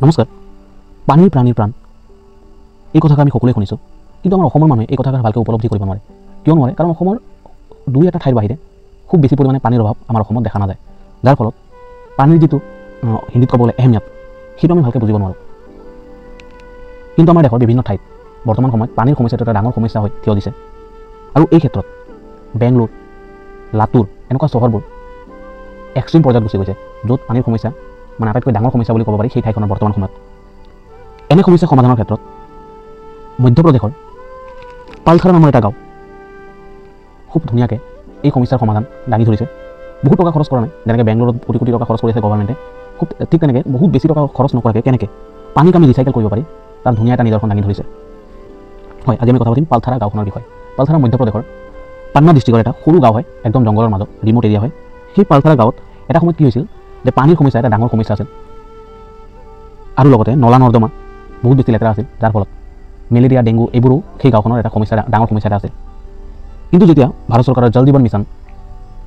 নমস্কাৰ। পানীৰ প্ৰাণীৰ প্ৰাণ এই কথাষাৰ আমি সকলোৱে শুনিছোঁ, কিন্তু আমাৰ অসমৰ মানুহে এই কথাষাৰ ভালকৈ উপলব্ধি কৰিব নোৱাৰে। কিয় নোৱাৰে? কাৰণ অসমৰ দুই এটা ঠাইৰ বাহিৰে খুব বেছি পৰিমাণে পানীৰ অভাৱ আমাৰ অসমত দেখা নাযায়, যাৰ ফলত পানীৰ যিটো হিন্দীত ক'বলৈ এহমিয়াত সেইটো আমি ভালকৈ বুজিব নোৱাৰোঁ। কিন্তু আমাৰ দেশৰ বিভিন্ন ঠাইত বৰ্তমান সময়ত পানীৰ সমস্যাটো এটা ডাঙৰ সমস্যা হৈ থিয় দিছে, আৰু এই ক্ষেত্ৰত বেংগলোৰ, লাটুৰ এনেকুৱা চহৰবোৰ এক্সট্ৰিম পৰ্যায়ত গুচি গৈছে, য'ত পানীৰ সমস্যা মানে আটাইতকৈ ডাঙৰ সমস্যা বুলি ক'ব পাৰি সেই ঠাইখনৰ বৰ্তমান সময়ত। এনে সমস্যা সমাধানৰ ক্ষেত্ৰত মধ্যপ্ৰদেশৰ পালথাৰা নামৰ এটা গাঁও খুব ধুনীয়াকৈ এই সমস্যাৰ সমাধান দাঙি ধৰিছে। বহুত টকা খৰচ কৰা নাই, যেনেকৈ বেংগলোৰত কোটি কোটি টকা খৰচ কৰিছে গভৰ্ণমেণ্টে, খুব ঠিক তেনেকৈ বহুত বেছি টকা খৰচ নকৰাকৈ কেনেকৈ পানীক আমি ৰিচাইকেল কৰিব পাৰি তাৰ ধুনীয়া এটা নিদৰ্শন দাঙি ধৰিছে। হয়, আজি আমি কথা পাতিম পালথাৰা গাঁওখনৰ বিষয়ে। পালথাৰা মধ্যপ্ৰদেশৰ পান্না ডিষ্ট্ৰিক্টৰ এটা সৰু গাঁও হয়, একদম জংঘলৰ মাজত ৰিম'ট এৰিয়া হয়। সেই পালথাৰা গাঁৱত এটা সময়ত কি হৈছিল যে পানীৰ সমস্যা এটা ডাঙৰ সমস্যা আছিল, আৰু লগতে নলা নৰ্দমা বহুত বেছি লেতেৰা আছিল, যাৰ ফলত মেলেৰিয়া, ডেংগু এইবোৰো সেই গাঁওখনৰ এটা সমস্যা, ডাঙৰ সমস্যা এটা আছিল। কিন্তু যেতিয়া ভাৰত চৰকাৰৰ জল জীৱন মিছন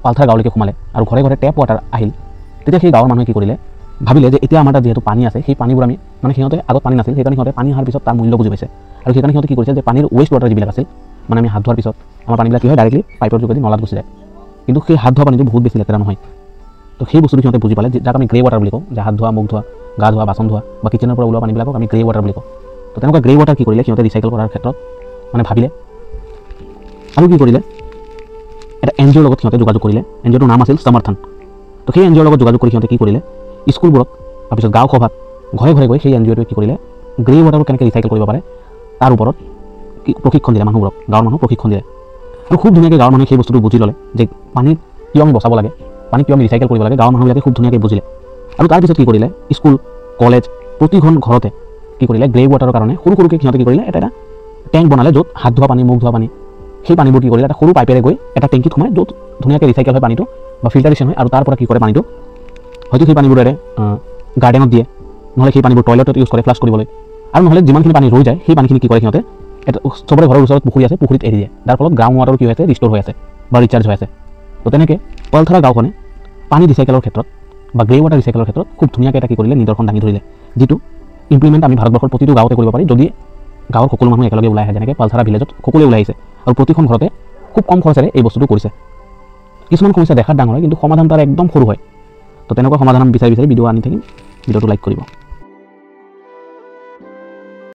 পালথাৰা গাঁৱলৈকে সোমালে আৰু ঘৰে ঘৰে টেপ ৱাটাৰ আহিল, তেতিয়া সেই গাঁৱৰ মানুহে কি কৰিলে, ভাবিলে যে এতিয়া আমাৰ তাত যিহেতু পানী আছে, সেই পানীবোৰ আমি সিহঁতে আগত পানী নাছিল, সেইকাৰণে সিহঁতে পানী অহাৰ পিছত তাৰ মূল্য বুজি পাইছে, আৰু সেইকাৰণে সিহঁতে কি কৰিছে যে পানীৰ ৱেষ্ট ৱাটাৰ যিবিলাক আছিল, মানে আমি হাত ধোৱাৰ পিছত আমাৰ পানীবিলাক কি হয় ডাইৰেক্টলি পাইপৰ যোগেদি নলাত গুচি যায়, কিন্তু সেই হাত ধোৱা পানীটো বহুত বেছি লেতেৰা নহয়। তো সেই বস্তুটো সিহঁতে বুজি পালে, যাক আমি গ্ৰে ৱাটাৰ বুলি কওঁ, যে হাত ধোৱা, মুখ ধোৱা, গা ধোৱা, বাচন ধোৱা বা কিচেনৰ পৰা ওলোৱা পানীবিলাকক আমি গ্ৰে ৱাটাৰ বুলি কওঁ। তো তেনেকুৱা গ্ৰে ৱাটাৰ কি কৰিলে সিহঁতে ৰিচাইকেল কৰাৰ ক্ষেত্ৰত ভাবিলে, আৰু কি কৰিলে এটা NGOৰ লগত সিহঁতে যোগাযোগ কৰিলে। NGOটোৰ নাম আছিল সমৰ্থন। তো সেই NGOৰ লগত যোগাযোগ কৰি সিহঁতে কি কৰিলে, স্কুলবোৰত তাৰপিছত গাঁও সভাত ঘৰে ঘৰে গৈ সেই NGOটোৱে কি কৰিলে গ্ৰে ৱাটাৰবোৰ কেনেকৈ ৰিচাইকেল কৰিব পাৰে তাৰ ওপৰত প্ৰশিক্ষণ দিলে মানুহবোৰক, গাঁৱৰ মানুহক প্ৰশিক্ষণ দিলে। আৰু খুব ধুনীয়াকৈ গাঁৱৰ মানুহে সেই বস্তুটো বুজি ল'লে যে পানী কিয় আমি বচাব লাগে, পানী কিয় আমি ৰিচাইকেল কৰিব লাগে, গাঁৱৰ মানুহবিলাকে খুব ধুনীয়াকৈ বুজিলে। আৰু তাৰপিছত কি কৰিলে, স্কুল, কলেজ প্ৰতিখন ঘৰতে কি কৰিলে গ্ৰে ৱাটাৰৰ কাৰণে সৰু সৰুকৈ সিহঁতে কি কৰিলে এটা টেংক বনালে, য'ত হাত ধোৱা পানী, মুখ ধোৱা পানী সেই পানীবোৰ কি কৰিলে এটা সৰু পাইপেৰে গৈ এটা টেংকিত সোমাই, য'ত ধুনীয়াকৈ ৰিচাইকেল হয় পানীটো বা ফিল্টাৰেশ্যন হয়, আৰু তাৰ পৰা কি কৰে পানীটো হয়তো সেই পানীবোৰেৰে গাৰ্ডেনত দিয়ে, নহ'লে সেই পানীবোৰ টয়লেটত ইউজ কৰে ফ্লাছ কৰিবলৈ, আৰু নহ'লে যিমানখিনি পানী ৰৈ যায় সেই পানীখিনি কি কৰে সিহঁতে চবৰে ঘৰৰ ওচৰত পুখুৰী আছে, পুখুৰীত এৰি দিয়ে, যাৰ ফলত গ্ৰাউণ্ড ৱাটাৰো কি হৈ আছে ৰিষ্ট'ৰ হৈ আছে বা ৰিচাৰ্জ হৈ আছে। তো তেনেকৈ পালথাৰা গাঁওখনে পানী ৰিচাইকেলৰ ক্ষেত্ৰত বা গ্ৰে ৱাটাৰ ৰিচাইকেলৰ ক্ষেত্ৰত খুব ধুনীয়াকৈ এটা কি কৰিলে নিদৰ্শন দাঙি ধৰিলে, যিটো ইমপ্লিমেণ্ট আমি ভাৰতবৰ্ষৰ প্ৰতিটো গাঁৱতে কৰিব পাৰি, যদি গাঁৱৰ সকলো মানুহ একেলগে ওলাই আহে, যেনেকৈ পালথাৰা ভিলেজত সকলোৱে ওলাই আহিছে আৰু প্ৰতিখন ঘৰতে খুব কম খৰচেৰে এই বস্তুটো কৰিছে। কিছুমান সমস্যা দেখাত ডাঙৰ হয়, কিন্তু সমাধান তাৰ একদম সৰু হয়। তো তেনেকুৱা সমাধান বিচাৰি ভিডিঅ' আনি থাকিম, ভিডিঅ'টো লাইক কৰিব।